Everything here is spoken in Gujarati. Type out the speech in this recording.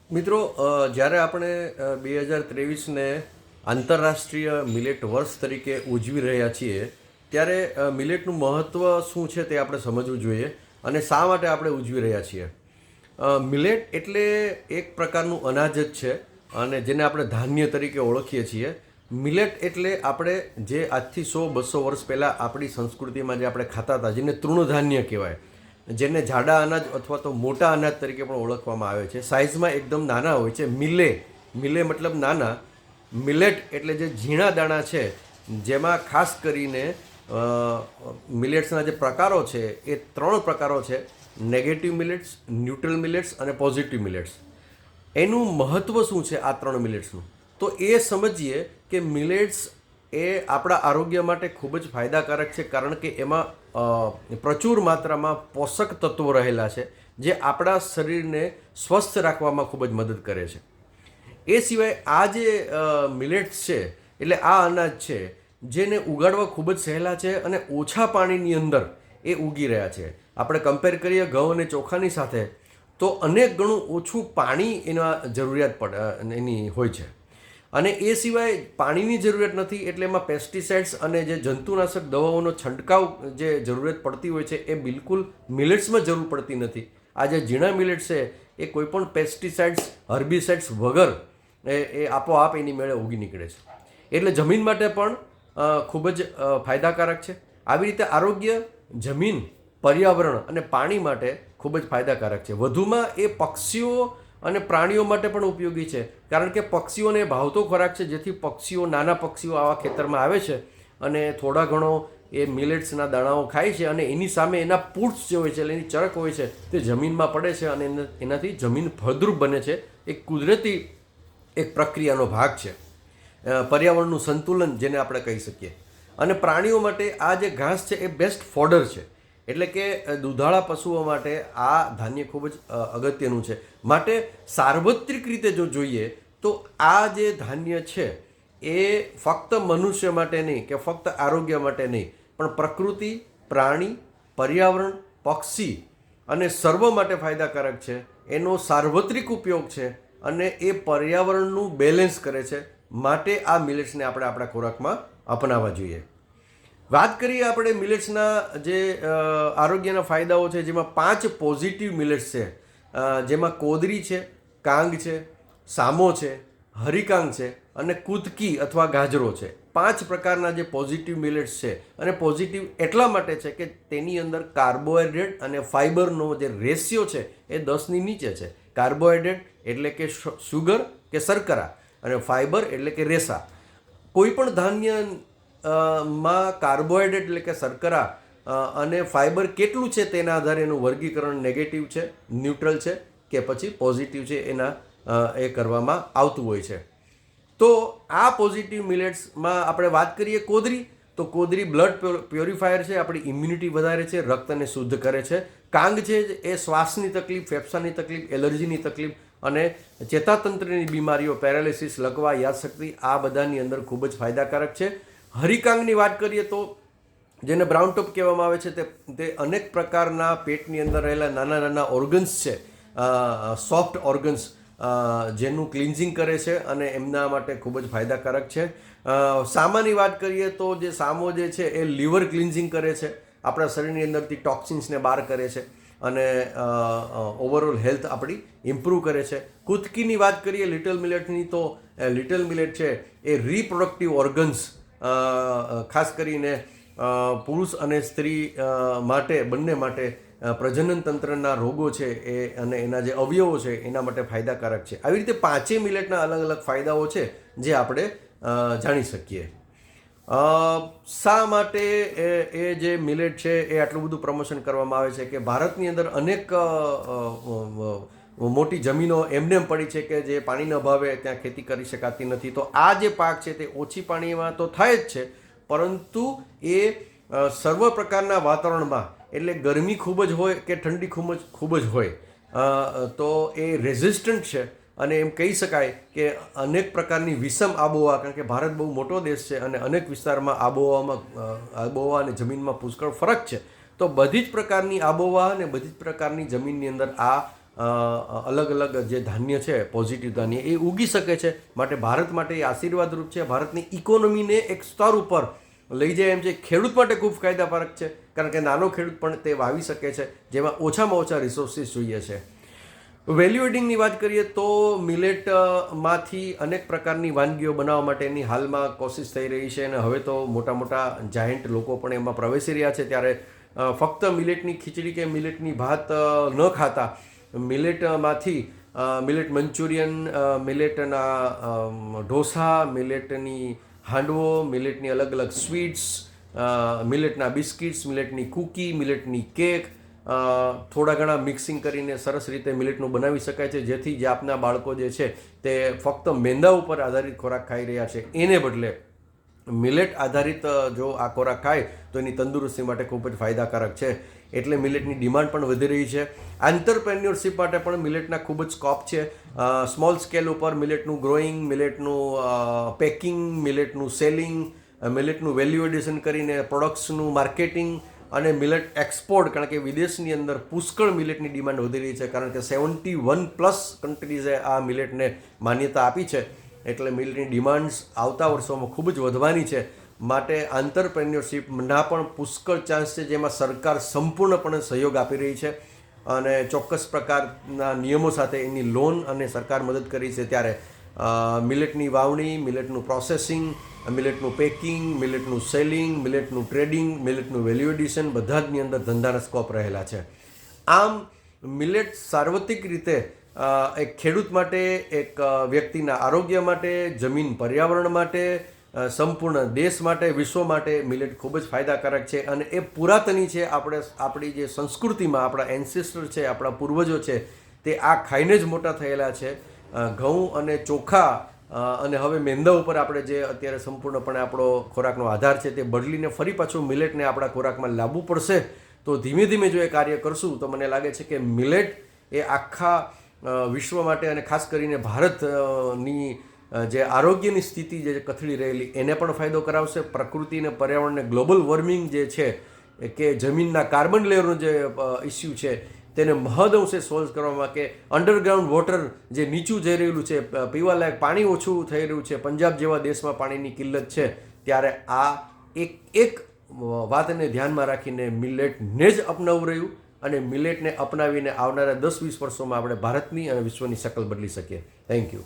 મિત્રો, જ્યારે આપણે 2023ને આંતરરાષ્ટ્રીય મિલેટ વર્ષ તરીકે ઉજવી રહ્યા છીએ ત્યારે મિલેટનું મહત્ત્વ શું છે તે આપણે સમજવું જોઈએ અને શા માટે આપણે ઉજવી રહ્યા છીએ. મિલેટ એટલે એક પ્રકારનું અનાજ જ છે અને જેને આપણે ધાન્ય તરીકે ઓળખીએ છીએ. મિલેટ એટલે આપણે જે આજથી 100-200 વર્ષ પહેલાં આપણી સંસ્કૃતિમાં જે આપણે ખાતા હતા, જેને તૃણધાન્ય કહેવાય, જેને જાડા અનાજ અથવા તો મોટા અનાજ તરીકે પણ ઓળખવામાં આવે છે. સાઇઝમાં એકદમ નાના હોય છે. મિલે મતલબ નાના. મિલેટ એટલે જે ઝીણા દાણા છે, જેમાં ખાસ કરીને મિલેટ્સના જે પ્રકારો છે એ 3 પ્રકારો છે: નેગેટિવ મિલેટ્સ, ન્યુટ્રલ મિલેટ્સ અને પોઝિટિવ મિલેટ્સ. એનું મહત્ત્વ શું છે આ 3 મિલેટ્સનું, તો એ સમજીએ કે મિલેટ્સ એ આપણા આરોગ્ય માટે ખૂબ જ ફાયદાકારક છે, કારણ કે એમાં પ્રચુર માત્રામાં પોષક તત્વો રહેલા છે જે આપણા શરીરને સ્વસ્થ રાખવામાં ખૂબ જ મદદ કરે છે. એ સિવાય આ જે મિલેટ્સ છે એટલે આ અનાજ છે જેને ઉગાડવા ખૂબ જ સહેલા છે અને ઓછા પાણીની અંદર એ ઉગી રહ્યા છે. આપણે કમ્પેર કરીએ ઘઉં અને ચોખાની સાથે તો અનેક ગણું ઓછું પાણી એના જરૂરિયાત એની હોય છે. અને એ સિવાય પાણીની જરૂરિયાત નથી, એટલે એમાં પેસ્ટિસાઇડ્સ અને જે જંતુનાશક દવાઓનો છંટકાવ જે જરૂરિયાત પડતી હોય છે એ બિલકુલ મિલેટ્સમાં જરૂર પડતી નથી. આ જે ઝીણા મિલેટ્સ છે એ કોઈપણ પેસ્ટિસાઇડ્સ, હર્બિસાઇડ્સ વગર એ આપોઆપ એની મેળે ઉગી નીકળે છે. એટલે જમીન માટે પણ ખૂબ જ ફાયદાકારક છે. આવી રીતે આરોગ્ય, જમીન, પર્યાવરણ અને પાણી માટે ખૂબ જ ફાયદાકારક છે. વધુમાં એ પક્ષીઓ અને પ્રાણીઓ માટે પણ ઉપયોગી છે, કારણ કે પક્ષીઓને ભાવતો ખોરાક છે, જેથી પક્ષીઓ, નાના પક્ષીઓ આવા ખેતરમાં આવે છે અને થોડા ઘણો એ મિલેટ્સના દાણાઓ ખાય છે અને એની સામે એના પૂટ્સ જે હોય છે, એટલે એની ચરક હોય છે, તે જમીનમાં પડે છે અને એનાથી જમીન ફળદ્રુપ બને છે. એક કુદરતી એક પ્રક્રિયાનો ભાગ છે, પર્યાવરણનું સંતુલન જેને આપણે કહી શકીએ. અને પ્રાણીઓ માટે આ જે ઘાસ છે એ બેસ્ટ ફોડર છે, એટલે કે દૂધાળા પશુઓ માટે આ ધાન્ય ખૂબ જ અગત્યનું છે. માટે સાર્વત્રિક રીતે જો જોઈએ તો આ જે ધાન્ય છે એ ફક્ત મનુષ્ય માટે નહીં કે ફક્ત આરોગ્ય માટે નહીં, પણ પ્રકૃતિ, પ્રાણી, પર્યાવરણ, પક્ષી અને સર્વ માટે ફાયદાકારક છે. એનો સાર્વત્રિક ઉપયોગ છે અને એ પર્યાવરણનું બેલેન્સ કરે છે. માટે આ મિલેટ્સને આપણે આપણા ખોરાકમાં અપનાવવા જોઈએ. વાત કરીએ આપણે મિલેટ્સના જે આરોગ્યના ફાયદાઓ છે, જેમાં 5 પોઝિટિવ મિલેટ્સ છે, જેમાં કોદરી છે, કાંગ છે, સામો છે, હરિકાંગ છે અને કુદકી અથવા ગાજરો છે. 5 પ્રકારના જે પોઝિટિવ મિલેટ્સ છે, અને પોઝિટિવ એટલા માટે છે કે તેની અંદર કાર્બોહાઈડ્રેટ અને ફાઇબરનો જે રેશિયો છે એ 10ની નીચે છે. કાર્બોહાઈડ્રેટ એટલે કે શુગર કે શર્કરા, અને ફાઇબર એટલે કે રેસા. કોઈ પણ ધાન્ય માં કાર્બોહાઈડ્રેટ એટલે કે શર્કરા અને ફાઇબર કેટલું છે તેના આધારે એનું વર્ગીકરણ નેગેટિવ છે, ન્યુટ્રલ છે કે પછી પોઝિટિવ છે એના એ કરવામાં આવતું હોય છે. તો આ પોઝિટિવ મિલેટ્સમાં આપણે વાત કરીએ કોદરી, તો કોદરી બ્લડ પ્યોરિફાયર છે, આપણી ઇમ્યુનિટી વધારે છે, રક્તને શુદ્ધ કરે છે. કાંગ છે એ શ્વાસની તકલીફ, ફેફસાની તકલીફ, એલર્જીની તકલીફ અને ચેતાતંત્રની બીમારીઓ, પેરાલિસિસ, લકવા, યાદશક્તિ, આ બધાની અંદર ખૂબ જ ફાયદાકારક છે. હરિકાંગની વાત કરીએ તો જેને બ્રાઉન ટોપ કહેવામાં આવે છે, તે અનેક પ્રકારના પેટની અંદર રહેલા નાના નાના ઓર્ગન્સ છે, સોફ્ટ ઓર્ગન્સ, જેનું ક્લિન્ઝિંગ કરે છે અને એમના માટે ખૂબ જ ફાયદાકારક છે. સામાની વાત કરીએ તો જે સામો જે છે એ લીવર ક્લિન્ઝિંગ કરે છે, આપણા શરીરની અંદરથી ટોક્સિન્સને બહાર કરે છે અને ઓવરઓલ હેલ્થ આપણી ઇમ્પ્રૂવ કરે છે. કુદકીની વાત કરીએ લિટલ મિલેટની, તો લિટલ મિલેટ છે એ રિપ્રોડક્ટિવ ઓર્ગન્સ, ખાસ કરીને પુરુષ અને સ્ત્રી માટે, બંને માટે પ્રજનન તંત્રના રોગો છે એ અને એના જે અવયવો છે એના માટે ફાયદાકારક છે. આવી રીતે 5 મિલેટના અલગ અલગ ફાયદાઓ છે જે આપણે જાણી શકીએ. શા માટે એ જે મિલેટ છે એ આટલું બધું પ્રમોશન કરવામાં આવે છે કે ભારતની અંદર અનેક મોટી જમીનો એમને પડી છે કે જે પાણીના અભાવે ત્યાં ખેતી કરી શકાતી નથી. તો આ જે પાક છે તે ઓછી પાણીમાં તો થાય જ છે, પરંતુ એ સર્વ પ્રકારના વાતાવરણમાં, એટલે ગરમી ખૂબ જ હોય કે ઠંડી ખૂબ જ હોય, તો એ રેઝિસ્ટન્ટ છે. અને એમ કહી શકાય કે અનેક પ્રકારની વિષમ આબોહવા, કારણ કે ભારત બહુ મોટો દેશ છે અને અનેક વિસ્તારમાં આબોહવા અને જમીનમાં પુષ્કળ ફરક છે. તો બધી જ પ્રકારની આબોહવા અને બધી જ પ્રકારની જમીનની અંદર આ અલગ અલગ જે ધાન્ય છે પોઝિટિવ ધાન્ય એ ઉગી શકે છે. માટે ભારત માટે એ આશીર્વાદરૂપ છે. ભારતની ઇકોનોમીને એક સ્તર ઉપર લઈ જાય એમ છે. ખેડૂત માટે ખૂબ ફાયદાકારક છે, કારણ કે નાનો ખેડૂત પણ તે વાવી શકે છે, જેમાં ઓછામાં ઓછા રિસોર્સિસ જોઈએ છે. વેલ્યુ એડિંગની વાત કરીએ તો મિલેટમાંથી અનેક પ્રકારની વાનગીઓ બનાવવા માટેની હાલમાં કોશિશ થઈ રહી છે, અને હવે તો મોટા મોટા જાયન્ટ લોકો પણ એમાં પ્રવેશી રહ્યા છે. ત્યારે ફક્ત મિલેટની ખીચડી કે મિલેટની ભાત ન ખાતા મિલેટમાંથી મિલેટ મંચુરિયન, મિલેટના ઢોસા, મિલેટની હાંડવો, મિલેટની અલગ અલગ સ્વીટ્સ, મિલેટના બિસ્કિટ્સ, મિલેટની કૂકી, મિલેટની કેક, થોડા ઘણા મિક્સિંગ કરીને સરસ રીતે મિલેટનું બનાવી શકાય છે, જેથી જે આપના બાળકો જે છે તે ફક્ત મેંદા ઉપર આધારિત ખોરાક ખાઈ રહ્યા છે એને બદલે મિલેટ આધારિત જો આ ખોરાક ખાય તો એની તંદુરસ્તી માટે ખૂબ જ ફાયદાકારક છે. એટલે મિલેટની ડિમાન્ડ પણ વધી રહી છે. આંતરપ્રેન્યોરશિપ માટે પણ મિલેટના ખૂબ જ સ્કોપ છે. સ્મોલ સ્કેલ ઉપર મિલેટનું ગ્રોઈંગ, મિલેટનું પેકિંગ, મિલેટનું સેલિંગ, મિલેટનું વેલ્યુ એડિશન કરીને પ્રોડક્ટ્સનું માર્કેટિંગ અને મિલેટ એક્સપોર્ટ, કારણ કે વિદેશની અંદર પુષ્કળ મિલેટની ડિમાન્ડ વધી રહી છે, કારણ કે 71+ કન્ટ્રીઝે આ મિલેટને માન્યતા આપી છે. એટલે મિલેટની ડિમાન્ડ્સ આવતા વર્ષોમાં ખૂબ જ વધવાની છે. માટે આંતરપ્રેન્યોરશિપના પણ પુષ્કળ ચાન્સ છે, જેમાં સરકાર સંપૂર્ણપણે સહયોગ આપી રહી છે અને ચોક્કસ પ્રકારના નિયમો સાથે એની લોન અને સરકાર મદદ કરી છે. ત્યારે મિલેટની વાવણી, મિલેટનું પ્રોસેસિંગ, મિલેટનું પેકિંગ, મિલેટનું સેલિંગ, મિલેટનું ટ્રેડિંગ, મિલેટનું વેલ્યુ એડિશન બધા જની અંદર ધંધાના સ્કોપ રહેલા છે. આમ મિલેટ સાર્વત્રિક રીતે એક ખેડૂત માટે, એક વ્યક્તિના આરોગ્ય માટે, જમીન પર્યાવરણ માટે, સંપૂર્ણ દેશ માટે, વિશ્વ માટે મિલેટ ખૂબ જ ફાયદાકારક છે. અને એ પુરાતની છે. આપણી જે સંસ્કૃતિમાં આપણા એન્સેસ્ટર છે, આપણા પૂર્વજો છે, તે આ ખાઈને જ મોટા થયેલા છે. ઘઉં અને ચોખા અને હવે મેંદા ઉપર આપણે જે અત્યારે સંપૂર્ણપણે આપણો ખોરાકનો આધાર છે તે બદલીને ફરી પાછું મિલેટને આપણા ખોરાકમાં લાવવું પડશે. તો ધીમે ધીમે જો એ કાર્ય કરશું તો મને લાગે છે કે મિલેટ એ આખા વિશ્વ માટે અને ખાસ કરીને ભારતની જે આરોગ્યની સ્થિતિ જે કથળી રહેલી એને પણ ફાયદો કરાવશે. પ્રકૃતિ અને પર્યાવરણને ગ્લોબલ વોર્મિંગ જે છે કે જમીનના કાર્બન લેયરનો જે ઇસ્યુ છે તેને મહદઅંશે સોલ્વ કરવામાં, કે અંડરગ્રાઉન્ડ વોટર જે નીચું જઈ રહેલું છે, પીવાલાયક પાણી ઓછું થઈ રહ્યું છે, પંજાબ જેવા દેશમાં પાણીની કિલ્લત છે, ત્યારે આ એક વાતને ધ્યાનમાં રાખીને મિલેટને જ અપનાવવું રહ્યું. અને મિલેટને અપનાવીને આવનારા 10-20 વર્ષોમાં આપણે ભારતની અને વિશ્વની શકલ બદલી શકીએ. Thank you.